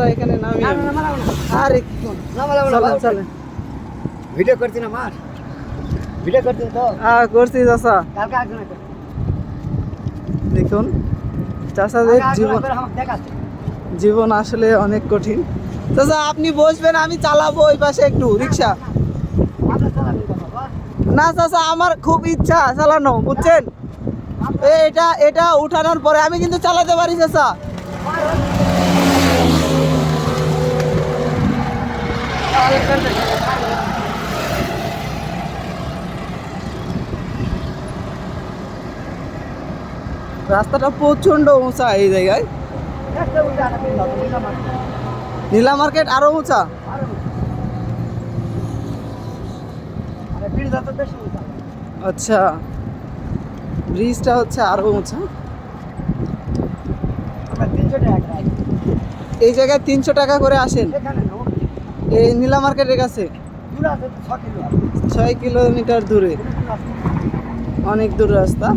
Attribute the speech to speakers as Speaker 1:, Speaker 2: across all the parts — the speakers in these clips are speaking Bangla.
Speaker 1: চাচা এখানে নামি। আরে চলেন চলেন।
Speaker 2: ভিডিও করছি না মার, ভিডিও করছি তো।
Speaker 1: হ্যাঁ করছি চাচা। দেখুন চাচাদের জীবন আসলে অনেক কঠিন। চাচা আপনি বসবেন, আমি চালাবো ওই পাশে একটু রিক্সা। না চাচা আমার খুব ইচ্ছা চালানো, বুঝছেন? এটা এটা উঠানোর পরে আমি কিন্তু চালাতে পারি চাচা। রাস্তাটা প্রচন্ড উঁচা এই জায়গায়। নীলা মার্কেট আরো উঁচা। আচ্ছা ব্রিজটা হচ্ছে আরো উঁচা। এই জায়গায় 300 টাকা করে আসেন এই নীলা মার্কেটের কাছে। 6 কিলোমিটার দূরে, অনেক দূর রাস্তা।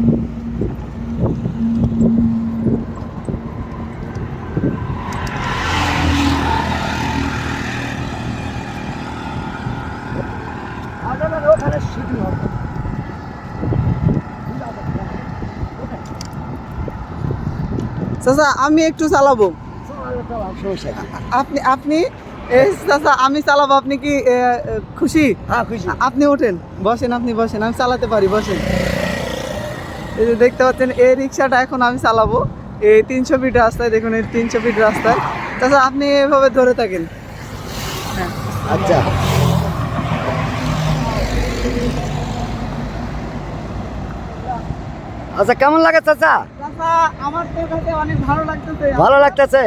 Speaker 1: চাচা আমি একটু চালাবো, আপনি আপনি চাচা আমি চালাবো, আপনি কি খুশি?
Speaker 2: হ্যাঁ খুশি।
Speaker 1: আপনি ওঠেন, বসেন, আপনি বসেন, আমি চালাতে পারি, বসেন। এই যে দেখতে পাচ্ছেন এই রিক্সাটা এখন আমি চালাবো এই 300 ফিট রাস্তায়। দেখুন এই 300 ফিট রাস্তায় চাচা আপনি এভাবে ধরে থাকেন। হ্যাঁ
Speaker 2: আচ্ছা আচ্ছা, কেমন লাগে চাচা?
Speaker 1: চাচা আমার তো কাছে অনেক ভালো লাগতেছে।
Speaker 2: ভালো লাগতেছে?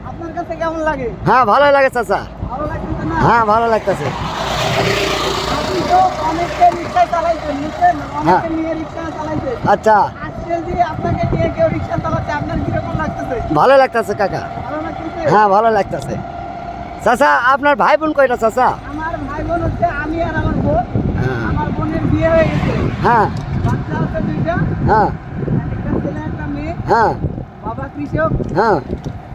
Speaker 1: আপনার কাছে কেমন লাগে?
Speaker 2: হ্যাঁ ভালোই লাগে চাচা।
Speaker 1: ভালো লাগতেছে না?
Speaker 2: হ্যাঁ ভালো লাগতেছে।
Speaker 1: আপনি তো অনেকটা রিক্সা চালাইছেন, বুঝছেন? অনেকে নিয়ে রিক্সা চালাইছেন।
Speaker 2: আচ্ছা
Speaker 1: আজকে যে আপনাকে নিয়ে কেউ রিক্সা চালাচ্ছে, আপনার কিরকম লাগতেছে?
Speaker 2: ভালো লাগতেছে কাকা।
Speaker 1: ভালো লাগতেছে?
Speaker 2: হ্যাঁ ভালো লাগতেছে। চাচা আপনার ভাই বোন কয়টা চাচা?
Speaker 1: আমার ভাই বোন হচ্ছে আমি আর আমার বোন।
Speaker 2: হ্যাঁ।
Speaker 1: আমার বোনের বিয়ে হয়ে গেছে,
Speaker 2: হ্যাঁ
Speaker 1: বাচ্চা আছে 2টা,
Speaker 2: হ্যাঁ
Speaker 1: একটা ছেলে একটা মেয়ে।
Speaker 2: হ্যাঁ
Speaker 1: বাবা কৃষক।
Speaker 2: হ্যাঁ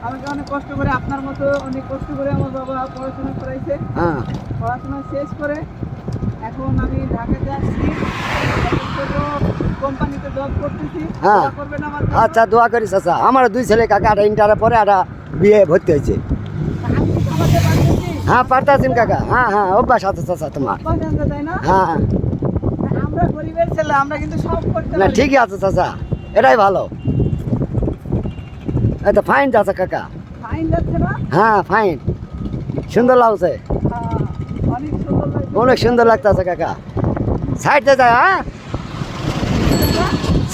Speaker 1: আমাকে অনেক কষ্ট করে, আপনার মতো অনেক কষ্ট করে আমার বাবা পড়াশোনা করাইছে।
Speaker 2: হ্যাঁ
Speaker 1: পড়াশোনা শেষ করে এখন আমি ঢাকাতে আসছি, ছোট কোম্পানিতে জব করতেছি।
Speaker 2: হ্যাঁ।
Speaker 1: দোয়া করবেন আমার জন্য।
Speaker 2: আচ্ছা দোয়া করি চাচা। আমারও 2 ছেলে কাকা, একটা ইন্টারের পরে একটা বিয়ে ভর্তি হয়েছে।
Speaker 1: আমি চালাতে পারতেছি।
Speaker 2: হ্যাঁ পারতাছেন কাকা। হ্যাঁ হ্যাঁ অভ্যাস আছে চাচা তোমার।
Speaker 1: বাস আনতে তাই না?
Speaker 2: হ্যাঁ হ্যাঁ।
Speaker 1: আমরা গরিবের ছেলে, আমরা কিন্তু সব করতে
Speaker 2: না
Speaker 1: পারি।
Speaker 2: ঠিকই আছে চাচা, এটাই ভালো। এটা ফাইন চাচা কাকা।
Speaker 1: ফাইন যাচ্ছে না?
Speaker 2: হ্যাঁ ফাইন, সুন্দর লাগছে,
Speaker 1: অনেক সুন্দর লাগছে।
Speaker 2: অনেক সুন্দর লাগতেছে কাকা। সাইড দিয়ে যায়, হ্যাঁ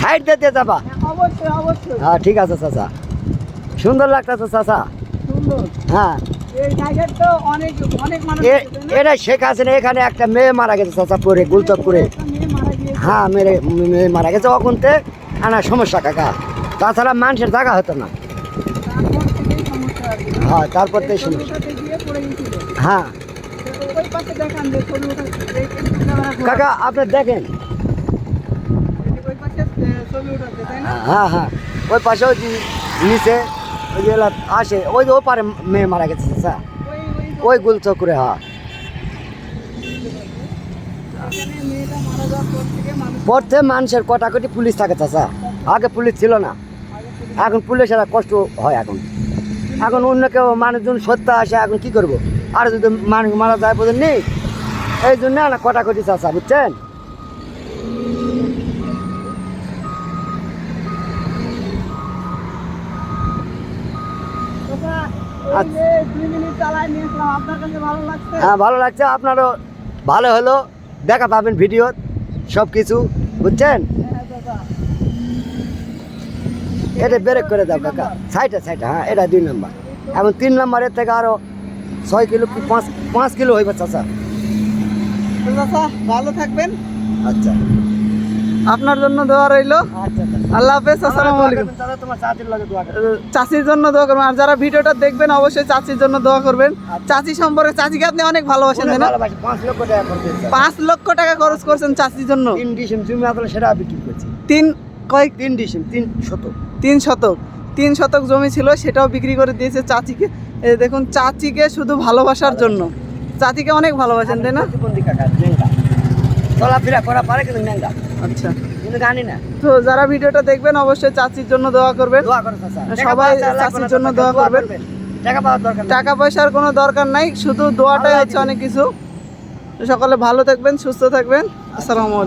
Speaker 2: সাইড দিয়ে যাবা।
Speaker 1: হ্যাঁ, অবশ্যই অবশ্যই
Speaker 2: হ্যাঁ ঠিক আছে চাচা, সুন্দর লাগতেছে চাচা।
Speaker 1: সুন্দর।
Speaker 2: হ্যাঁ
Speaker 1: এই জায়গায় তো অনেক অনেক মানুষ
Speaker 2: এ-
Speaker 1: আছে, তাই না?
Speaker 2: এটা শেখ হাসিনা এখানে একটা মেয়ে মারা গেছে চাচা, পরে গুলতক করে।
Speaker 1: একটা মেয়ে মারা গিয়েছে।
Speaker 2: হ্যাঁ মেয়ে মারা গেছে ওখানতে। না সমস্যা কাকা, তাছাড়া মানুষের জায়গা হতো না।
Speaker 1: তারপর থেকেই সমস্যা আর কি।
Speaker 2: হ্যাঁ তারপর
Speaker 1: এই
Speaker 2: থেকে
Speaker 1: ছবি
Speaker 2: সমস্যা।
Speaker 1: উঠাতে গিয়ে পড়ে গেছিল।
Speaker 2: হ্যাঁ
Speaker 1: তো ওই পাশে দেখান যে ছবি উঠাতে এই ক্যামেরা ঘোরা।
Speaker 2: কাকা আপনি দেখেন।
Speaker 1: এই যে ওই পাশে ছবি উঠাতে, তাই না?
Speaker 2: হ্যাঁ হ্যাঁ ওই পাশে ওই যে নিচে ওই যে এলা আসে, ওই যে ওপারে মেয়ে মারা গেছে চাচা, ওই গুলচক্রে। হ্যাঁ
Speaker 1: এখানে মেয়েটা মারা যাওয়ার পর থেকে মানুষ
Speaker 2: পড়তে মানুষের কটাকটি পুলিশ থাকে চাচা, আগে পুলিশ ছিল না, এখন পুলিশেরা কষ্ট হয়। এখন অন্য কেউ মানুষজন সত্য আসে, এখন কি করব? আর যদি মানুষ মারা যায় পর্যন্ত নেই, এই জন্য না কটাকটি চাচা, বুঝছেন?
Speaker 1: এই যে 2 মিনিট চালায় নিয়েছিলাম, আপনার কাছে ভালো লাগছে?
Speaker 2: হ্যাঁ ভালো লাগছে, আপনারও ভালো হলো, দেখা পাবেন ভিডিও সব কিছু, বুঝছেন?
Speaker 1: হ্যাঁ দাদা।
Speaker 2: এটা ব্রেক করে দাও কাকা, সাইডে হ্যাঁ এটা 2 নম্বর। এখন 3 নম্বরের থেকে আরো 6 কিলো কি 5 কিলো হইবে চাচা।
Speaker 1: তো চাচা ভালো থাকবেন,
Speaker 2: আচ্ছা
Speaker 1: আপনার জন্য দোয়া রইলো।
Speaker 2: আচ্ছা
Speaker 1: আল্লাহ হাফেজ, আসসালামু আলাইকুম।
Speaker 2: দাদা তোমার চাচির লাগে দোয়া করো।
Speaker 1: চাচির জন্য দোয়া করবেন, আর যারা ভিডিওটা দেখবেন অবশ্যই চাচির জন্য দোয়া করবেন। চাচি সম্পর্কে, চাচিকে আপনি অনেক ভালোবাসেন তাই না?
Speaker 2: 5 লক্ষ টাকা খরচ হয়েছে।
Speaker 1: 5 লক্ষ টাকা খরচ করছেন চাচির জন্য।
Speaker 2: 3 ডিসিম জমি আসলে সেটা বিক্রি করছি।
Speaker 1: 3 কয়েক
Speaker 2: 3 ডিসিম 3 শতক।
Speaker 1: 3 শতক 3 শতক জমি ছিল, সেটাও বিক্রি করে দিয়েছে চাচিকে। এই দেখুন চাচিকে শুধু ভালোবাসার জন্য, চাচিকে অনেক ভালোবাসেন তাই না?
Speaker 2: প্রতিবন্ধী কাকা ন্যাংরা, চলাফেরা করা পারে কিন্তু ন্যাংরা,
Speaker 1: আচ্ছা,
Speaker 2: কিন্তু জানি না।
Speaker 1: তো যারা ভিডিওটা দেখবেন অবশ্যই চাচির জন্য দোয়া করবেন।
Speaker 2: দোয়া করো চাচা,
Speaker 1: সবাই চাচির জন্য দোয়া করবেন।
Speaker 2: টাকা পাওয়ার দরকার নেই।
Speaker 1: টাকা পয়সার কোনো দরকার নাই, শুধু দোয়াটাই হচ্ছে অনেক কিছু। সকলে ভালো থাকবেন, সুস্থ থাকবেন। আসসালামু আলাইকুম।